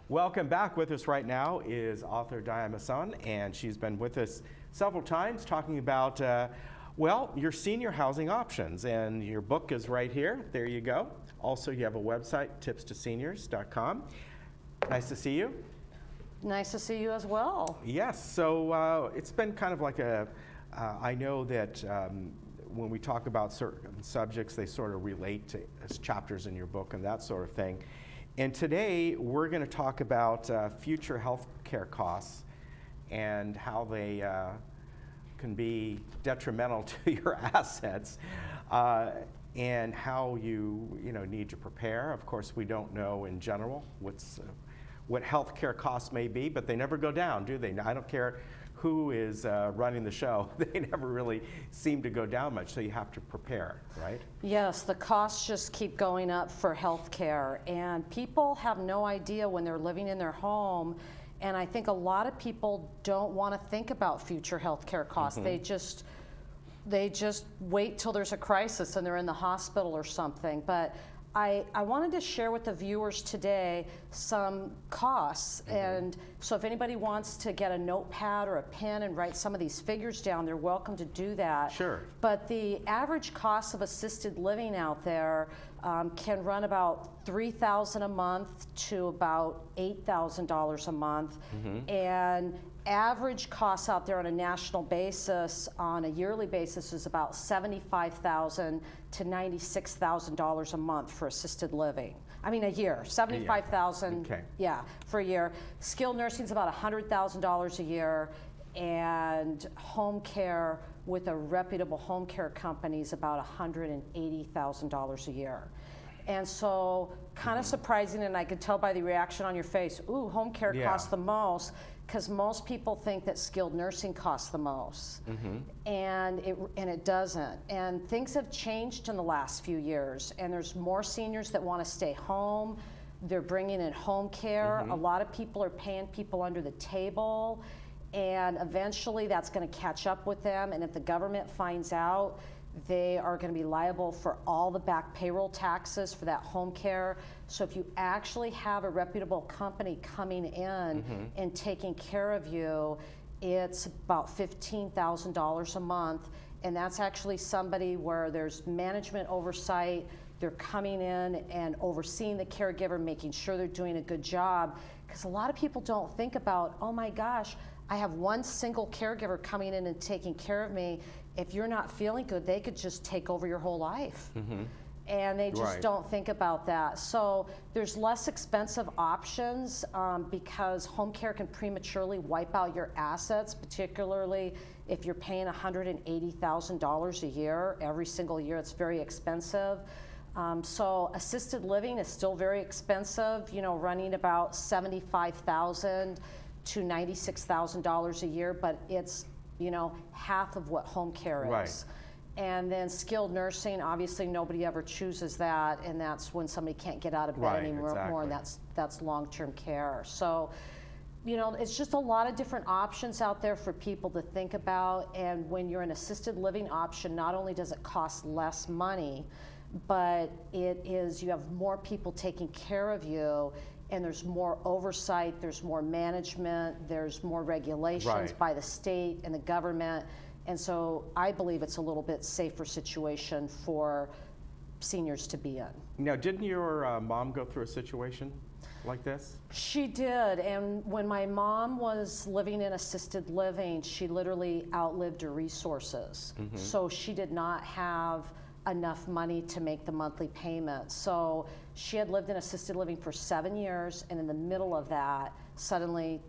Welcome back. With us right now is author Diane Masson, and she's been with us several times talking about, well, your senior housing options. And your book is right here. There you go. Also, you have a website, tipstoseniors.com. Nice to see you. Nice to see you as well. Yes. So it's been kind of like I know that when we talk about certain subjects, they sort of relate to chapters in your book and that sort of thing. And today we're going to talk about future health care costs and how they can be detrimental to your assets and how you need to prepare. Of course, we don't know in general what health care costs may be, but they never go down, do they? I don't care who is running the show. They never really seem to go down much, so you have to prepare, right? Yes, the costs just keep going up for health care, and people have no idea when they're living in their home, and I think a lot of people don't want to think about future health care costs. Mm-hmm. They just wait till there's a crisis and they're in the hospital or something. But I wanted to share with the viewers today some costs. Mm-hmm. And so if anybody wants to get a notepad or a pen and write some of these figures down, they're welcome to do that. Sure. But the average cost of assisted living out there can run about $3,000 a month to about $8,000 a month. Mm-hmm. And average costs out there on a national basis, on a yearly basis, is about $75,000 to $96,000 a month for assisted living. I mean, a year, $75,000, Okay. yeah, for a year. Skilled nursing is about $100,000 a year, and home care with a reputable home care company is about $180,000 a year. And so, kind of surprising, and I could tell by the reaction on your face, ooh, home care costs the most, because most people think that skilled nursing costs the most, and it doesn't. And things have changed in the last few years, and there's more seniors that want to stay home. They're bringing in home care. A lot of people are paying people under the table, and eventually that's going to catch up with them. And if the government finds out, they are going to be liable for all the back payroll taxes for that home care. So if you actually have a reputable company coming in and taking care of you, it's about $15,000 a month. And that's actually somebody where there's management oversight. They're coming in and overseeing the caregiver, making sure they're doing a good job. Because a lot of people don't think about, oh my gosh, I have one single caregiver coming in and taking care of me. If you're not feeling good, they could just take over your whole life. And they just don't think about that. So there's less expensive options because home care can prematurely wipe out your assets, particularly if you're paying $180,000 a year every single year. It's very expensive. So assisted living is still very expensive, running about $75,000 to $96,000 a year, but it's half of what home care is. Right. And then skilled nursing, obviously nobody ever chooses that, and that's when somebody can't get out of bed anymore, exactly. and that's long-term care. So, it's just a lot of different options out there for people to think about. And when you're an assisted living option, not only does it cost less money, but you have more people taking care of you, and there's more oversight, there's more management, there's more regulations by the state and the government. And so I believe it's a little bit safer situation for seniors to be in. Now, didn't your mom go through a situation like this? She did, and when my mom was living in assisted living, she literally outlived her resources. So she did not have enough money to make the monthly payment. So she had lived in assisted living for 7 years, and in the middle of that, suddenly,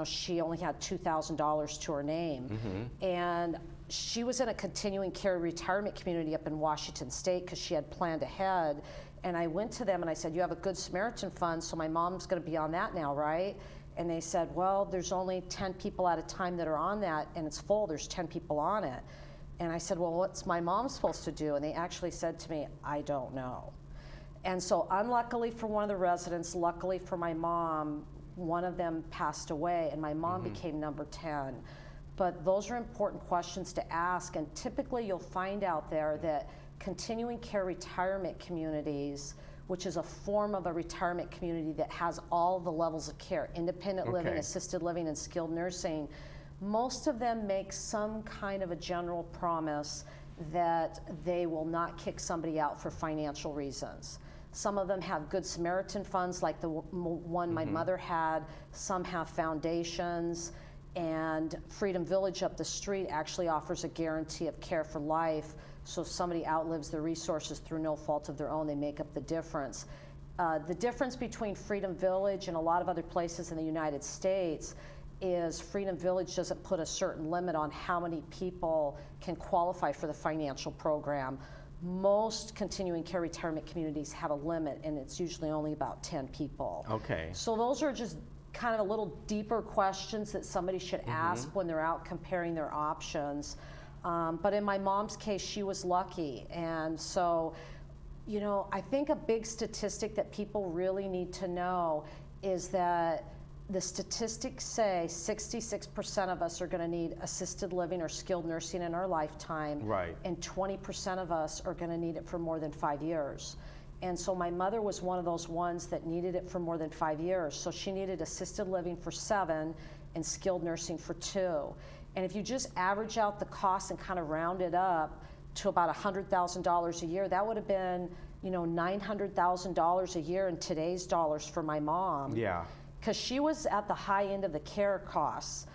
she only had $2,000 to her name. And she was in a continuing care retirement community up in Washington State because she had planned ahead. And I went to them and I said, you have a Good Samaritan fund, so my mom's going to be on that now, right? And they said, well, there's only 10 people at a time that are on that, and it's full, there's 10 people on it. And I said, well, what's my mom supposed to do? And they actually said to me, I don't know. And so unluckily for one of the residents, luckily for my mom, one of them passed away, and my mom became number 10. But those are important questions to ask, and typically you'll find out there that continuing care retirement communities which is a form of a retirement community that has all the levels of care, independent living, Okay. assisted living, and skilled nursing. Most of them make some kind of a general promise that they will not kick somebody out for financial reasons. Some of them have Good Samaritan funds like the one my mother had. Some have foundations. And Freedom Village up the street actually offers a guarantee of care for life. So if somebody outlives their resources through no fault of their own, they make up the difference. The difference between Freedom Village and a lot of other places in the United States is Freedom Village doesn't put a certain limit on how many people can qualify for the financial program. Most continuing care retirement communities have a limit, and it's usually only about 10 people. Okay. So those are just kind of a little deeper questions that somebody should ask when they're out comparing their options. But in my mom's case, she was lucky. And so, you know, I think a big statistic that people really need to know is that the statistics say 66% of us are going to need assisted living or skilled nursing in our lifetime. Right. And 20% of us are going to need it for more than 5 years. And so my mother was one of those ones that needed it for more than 5 years. So she needed assisted living for 7 and skilled nursing for 2. And if you just average out the cost and kind of round it up to about $100,000 a year, that would have been, you know, $900,000 a year in today's dollars for my mom. Yeah. Because she was at the high end of the care costs.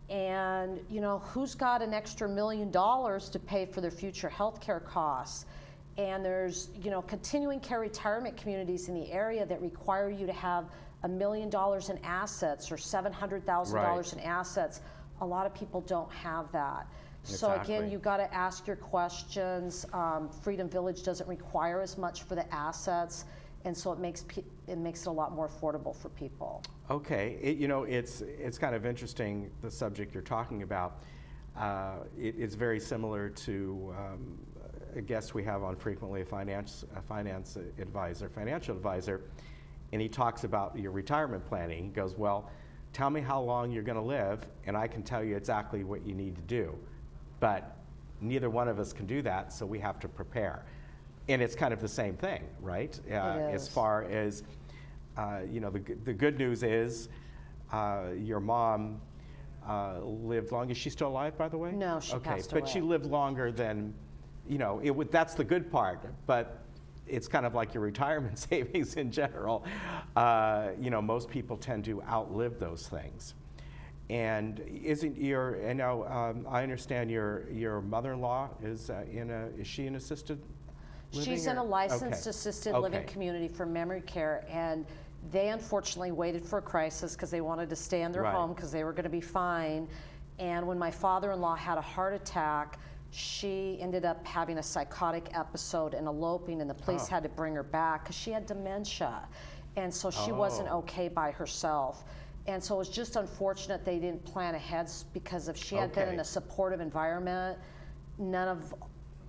And, you know, who's got an extra $1 million to pay for their future health care costs? And there's, you know, continuing care retirement communities in the area that require you to have $1 million in assets or $700,000 in assets. A lot of people don't have that. So Exactly. again, you got to ask your questions. Freedom Village doesn't require as much for the assets, and so it makes it a lot more affordable for people. Okay, you know, it's kind of interesting, the subject you're talking about. It's very similar to a guest we have on frequently, a financial advisor, and he talks about your retirement planning. He goes, well, tell me how long you're going to live, and I can tell you exactly what you need to do. But neither one of us can do that, so we have to prepare. And it's kind of the same thing, right? As far as, you know, the good news is your mom lived long. Is she still alive, by the way? No, she passed away. But she lived longer than, you know, that's the good part. But it's kind of like your retirement savings in general. You know, most people tend to outlive those things. And I understand your mother-in-law is she an assisted living? She's in a licensed Okay. assisted living community for memory care, and they unfortunately waited for a crisis because they wanted to stay in their home because they were going to be fine. And when my father-in-law had a heart attack, she ended up having a psychotic episode and eloping, and the police had to bring her back because she had dementia. And so she wasn't okay by herself. And so it was just unfortunate they didn't plan ahead, because if she had been in a supportive environment, none of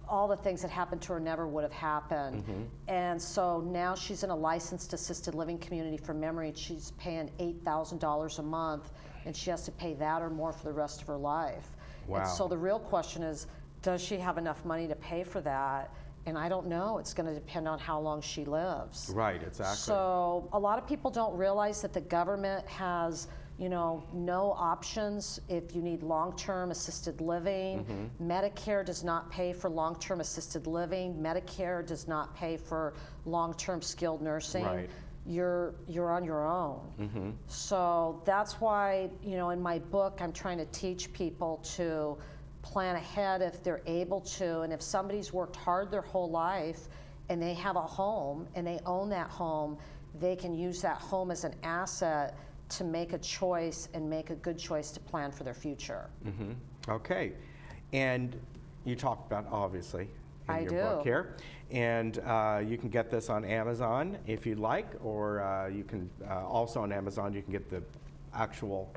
all the things that happened to her never would have happened. And so now she's in a licensed assisted living community for memory. She's paying $8,000 a month, and she has to pay that or more for the rest of her life. Wow. And so the real question is, does she have enough money to pay for that? And I don't know. It's going to depend on how long she lives. Right, exactly. So a lot of people don't realize that the government has, you know, no options if you need long-term assisted living. Medicare does not pay for long-term assisted living. Medicare does not pay for long-term skilled nursing. Right. You're on your own. So that's why, you know, in my book, I'm trying to teach people to plan ahead if they're able to. And if somebody's worked hard their whole life and they have a home and they own that home, they can use that home as an asset to make a choice and make a good choice to plan for their future. Okay. And you talked about, obviously, in your book here. And you can get this on Amazon if you'd like, or you can also on Amazon, you can get the actual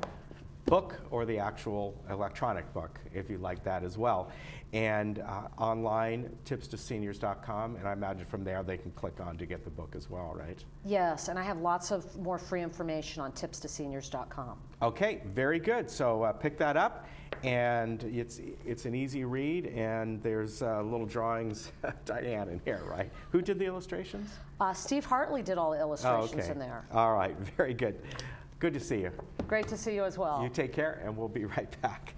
book or the actual electronic book, if you like that as well. And online, tipstoseniors.com, and I imagine from there they can click on to get the book as well, right? Yes, and I have lots of more free information on tipstoseniors.com. Okay, very good. So pick that up, and it's an easy read, and there's little drawings, Diane in here, right? Who did the illustrations? Steve Hartley did all the illustrations in there. All right, very good. Good to see you. Great to see you as well. You take care, and we'll be right back.